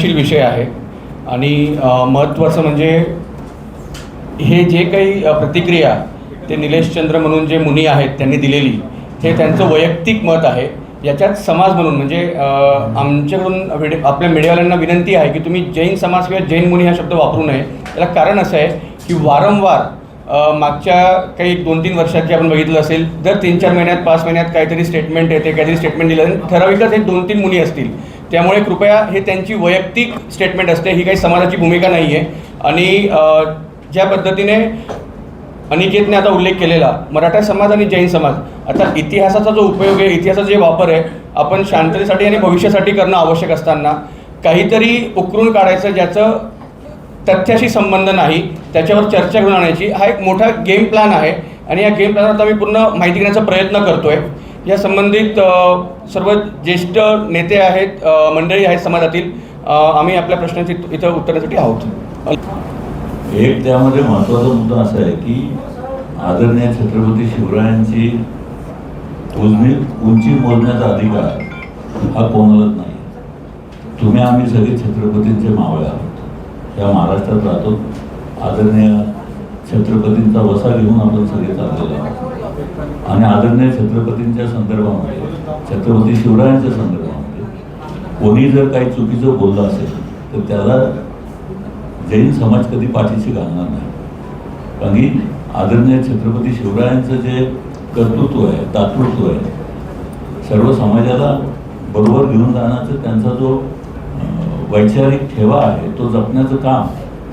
संवेदनशील विषय आहे आणि महत्त्वाचं म्हणजे हे जे काही प्रतिक्रिया ते निलेशचंद्र म्हणून जे मुनी आहेत त्यांनी दिलेली हे त्यांचं वैयक्तिक मत आहे. याच्यात समाज म्हणून म्हणजे आमच्याकडून आपल्या मीडियावाल्यांना विनंती आहे की तुम्ही जैन समाज किंवा जैन मुनी हा शब्द वापरू नये. त्याला कारण असं आहे की वारंवार मागच्या काही 2-3 वर्षात जे आपण बघितलं असेल, दर 3-4 महिन्यात 5 महिन्यात काहीतरी स्टेटमेंट येते, काहीतरी स्टेटमेंट दिलं ठराविकच एक 2-3 मुनी असतील. त्यामुळे कृपया हे त्यांची वैयक्तिक स्टेटमेंट असते, ही काही समाजाची भूमिका नाही आहे. आणि ज्या पद्धतीने अनिकेतने आता उल्लेख केलेला मराठा समाज आणि जैन समाज, आता इतिहासाचा जो उपयोग आहे, इतिहासाचा जे वापर आहे, आपण शांततेसाठी आणि भविष्यासाठी करणं आवश्यक असताना काहीतरी उकरून काढायचं ज्याचं तथ्याशी संबंध नाही त्याच्यावर चर्चा घेऊन आणायची, हा एक मोठा गेम प्लॅन आहे. आणि या गेम प्लॅनवर आम्ही पूर्ण माहिती घेण्याचा प्रयत्न करतो आहे. या संबंधित सर्व ज्येष्ठ नेते आहेत, मंडळी आहेत समाजातील, आम्ही आपल्या प्रश्नांची इथं उत्तरासाठी आहोत. एक त्यामध्ये महत्त्वाचा मुद्दा असा आहे की आदरणीय छत्रपती शिवरायांची उंची मोजण्याचा अधिकार हा कोणालाच नाही. तुम्ही आम्ही सगळे छत्रपतींचे मावळे आहोत, या महाराष्ट्रात राहतो. आदरणीय छत्रपतींचा वसा घेऊन आपण सगळे चाललेलो आहोत. आणि आदरणीय छत्रपतींच्या संदर्भामध्ये, छत्रपती शिवरायांच्या संदर्भामध्ये कोणी जर काही चुकीचं बोललं असेल तर त्याला जैन समाज कधी पाठीशी घालणार नाही. कारण की आदरणीय छत्रपती शिवरायांचं जे कर्तृत्व आहे, दातृत्व आहे, सर्व समाजाला बरोबर घेऊन जाण्याचं त्यांचा जो वैचारिक ठेवा आहे तो जपण्याचं काम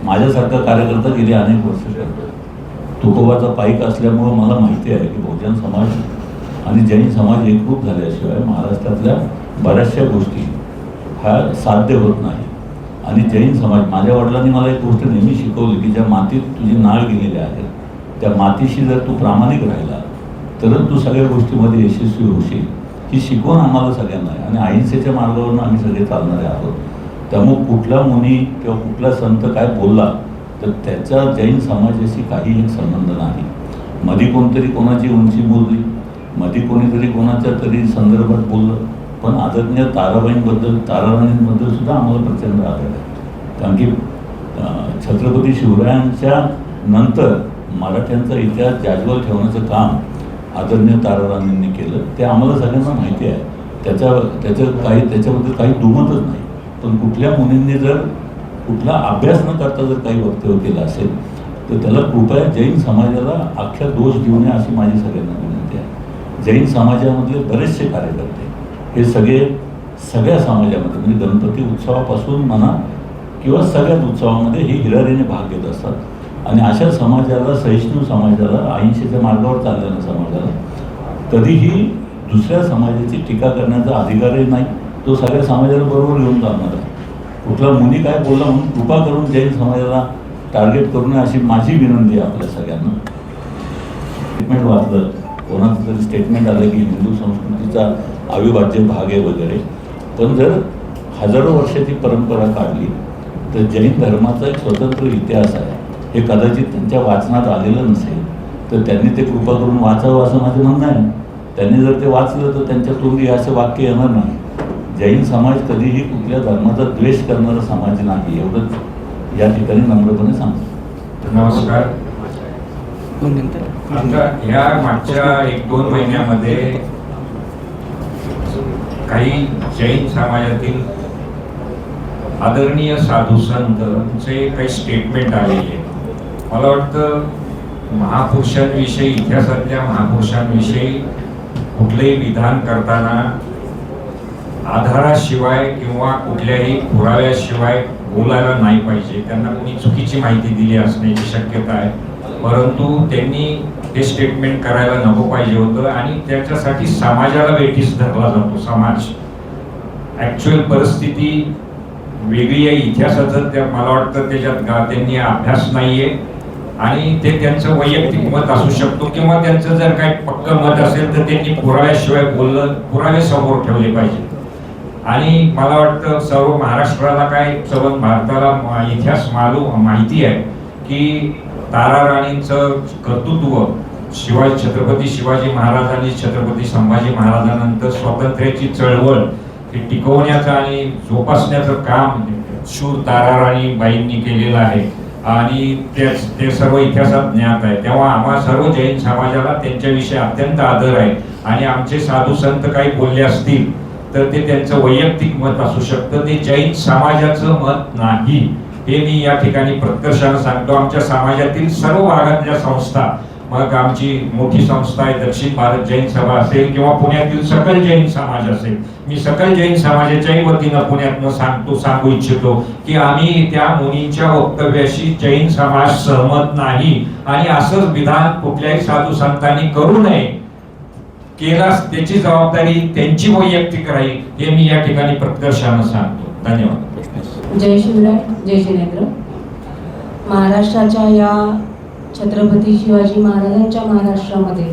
माझ्यासारखा कार्यकर्ता गेली अनेक वर्ष करतो. तुकोबाचा पाईक असल्यामुळं मला माहिती आहे की बहुजन समाज आणि जैन समाज एकरूप झाल्याशिवाय महाराष्ट्रातल्या बऱ्याचशा गोष्टी ह्या साध्य होत नाही. आणि जैन समाज, माझ्या वडिलांनी मला एक गोष्ट नेहमी शिकवली की ज्या मातीत तुझी नाळ गेलेली आहे त्या मातीशी जर तू प्रामाणिक राहिला तरच तू सगळ्या गोष्टीमध्ये यशस्वी होशील. ही शिकवण आम्हाला सगळ्यांना आहे आणि अहिंसेच्या मार्गावरून आम्ही सगळे चालणारे आहोत. त्यामुळे कुठला मुनी किंवा कुठला संत काय बोलला तर त्याचा जैन समाजाशी काही एक संबंध नाही. मध्ये कोणतरी कोणाची उंची बोलली, मध्ये कोणीतरी कोणाच्या तरी संदर्भात बोललं, पण आदरणीय ताराराणींबद्दल सुद्धा आम्हाला प्रचंड आदर आहे. कारण की छत्रपती शिवरायांच्या नंतर मराठ्यांचा इतिहास जाज्वल ठेवण्याचं काम आदरणीय ताराराणींनी केलं, ते आम्हाला सगळ्यांना माहिती आहे. त्याच्याबद्दल काही दुमतच नाही. पण कुठल्या मुनींनी जर कुठला अभ्यास न करता जर काही वक्तव्य केलं असेल तर त्याला कृपया जैन समाजाला अख्ख्या दोष देऊ नये अशी माझी सगळ्यांना विनंती आहे. जैन समाजामधले बरेचसे कार्यकर्ते हे सगळ्या समाजामध्ये म्हणजे गणपती उत्सवापासून म्हणा किंवा सगळ्याच उत्सवामध्ये हे हिरारीने भाग घेत असतात. आणि अशा समाजाला, सहिष्णू समाजाला, अहिंसेच्या मार्गावर चाललेल्या समाजाला कधीही दुसऱ्या समाजाची टीका करण्याचा अधिकारही नाही. तो सगळ्या समाजाला बरोबर घेऊन चालणार आहे. कुठला मुनी काय बोलला म्हणून कृपा करून जैन समाजाला टार्गेट करू नये अशी माझी विनंती आहे आपल्या सगळ्यांना. स्टेटमेंट वाचलं, कोणाचं तरी स्टेटमेंट आलं की हिंदू संस्कृतीचा अविभाज्य भाग आहे वगैरे, पण जर हजारो वर्षाची परंपरा काढली तर जैन धर्माचा एक स्वतंत्र इतिहास आहे. हे कदाचित त्यांच्या वाचनात आलेलं नसेल तर त्यांनी ते कृपा करून वाचावं असं माझं म्हणणं आहे. त्यांनी जर ते वाचलं तर त्यांच्या तोंडी असं वाक्य येणार नाही. जैन समाज कधीही कुठल्या धर्माचा द्वेष करणारा समाज नाही, एवढंच या ठिकाणी नम्रपणे सांगतो. नमस्कार. ह्या मागच्या 1-2 महिन्यामध्ये काही जैन समाजातील आदरणीय साधू संतचे काही स्टेटमेंट आलेले. मला वाटतं महापुरुषांविषयी, इतिहासातल्या महापुरुषांविषयी कुठलेही विधान करताना आधाराशिवाय किंवा कुठल्याही पुराव्याशिवाय बोलायला नाही पाहिजे. त्यांना कोणी चुकीची माहिती दिली असण्याची शक्यता आहे, परंतु त्यांनी हे स्टेटमेंट करायला नको पाहिजे होतं. आणि त्याच्यासाठी समाजाला वेठीस धरला जातो. समाज ॲक्च्युअल परिस्थिती वेगळी आहे. इतिहासाचं मला वाटतं त्याच्यात त्यांनी अभ्यास नाही आहे आणि ते त्यांचं वैयक्तिक मत असू शकतो किंवा त्यांचं जर काही पक्कं मत असेल तर त्यांनी पुराव्याशिवाय बोललं, पुरावे समोर ठेवले पाहिजे. आणि मला वाटतं सर्व महाराष्ट्राला काय, सर्व भारताला इतिहास माहिती आहे की ताराराणींचं कर्तृत्व छत्रपती शिवाजी महाराज आणि छत्रपती संभाजी महाराजांनंतर स्वातंत्र्याची चळवळ हे टिकवण्याचं आणि जोपासण्याचं काम शूर ताराराणी बाईंनी केलेलं आहे आणि ते सर्व इतिहासात ज्ञात आहे. तेव्हा आम्हा सर्व जैन समाजाला त्यांच्याविषयी अत्यंत आदर आहे आणि आमचे साधू संत काही बोलले असतील तर ते त्यांचं वैयक्तिक मत असू शकतं, ते जैन समाजाचं मत नाही, हे मी या ठिकाणी प्रकर्षानं सांगतो. आमच्या समाजातील सर्व भागातल्या संस्था, मग आमची मोठी संस्था आहे दक्षिण भारत जैन सभा असेल किंवा पुण्यातील सकल जैन समाज असेल, मी सकल जैन समाजाच्याही वतीनं पुण्यातनं सांगू इच्छितो की आम्ही त्या मुनींच्या वक्तव्याशी जैन समाज सहमत नाही आणि असंच विधान कुठल्याही साधू संतांनी करू नये. केल्यास त्याची जबाबदारी त्यांची वैयक्तिक राहील, हे मी या ठिकाणी प्रकर्षानं सांगतो. धन्यवाद. जय शिवराय, जय जिनेंद्र. महाराष्ट्राच्या या छत्रपती शिवाजी महाराजांच्या महाराष्ट्रामध्ये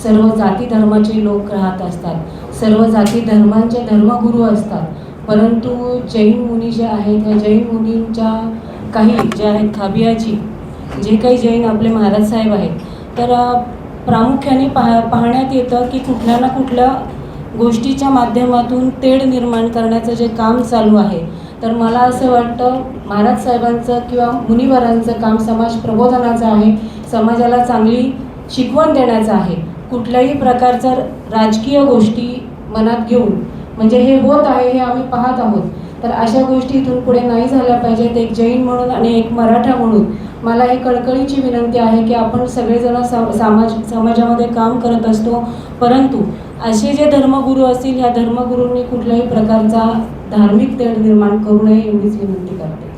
सर्व जाती धर्माचे लोक राहत असतात, सर्व जाती धर्मांचे धर्मगुरू असतात. परंतु जैन मुनी जे आहेत, ह्या जैन मुनींच्या काही जे आहेत खाबियाची, जे काही जैन आपले महाराज साहेब आहेत, तर प्रामुख्याने पाहण्यात येतं की कुठल्या ना कुठल्या गोष्टीच्या माध्यमातून तेढ निर्माण करण्याचं जे काम चालू आहे. तर मला असं वाटतं महाराज साहेबांचं किंवा मुनिवरांचं काम समाज प्रबोधनाचं आहे, समाजाला चांगली शिकवण देण्याचं आहे. कुठल्याही प्रकारच्या राजकीय गोष्टी मनात घेऊन, म्हणजे हे होत आहे हे आम्ही पाहत आहोत, तर अशा गोष्टी इथून पुढे नाही झाल्या पाहिजेत. एक जैन म्हणून आणि एक मराठा म्हणून मला ही कळकळीची विनंती आहे की आपण सगळेजण समाजामध्ये काम करत असतो, परंतु असे जे धर्मगुरू असतील, ह्या धर्मगुरूंनी कुठल्याही प्रकारचा धार्मिक तेढ निर्माण करू नये एवढीच विनंती करते.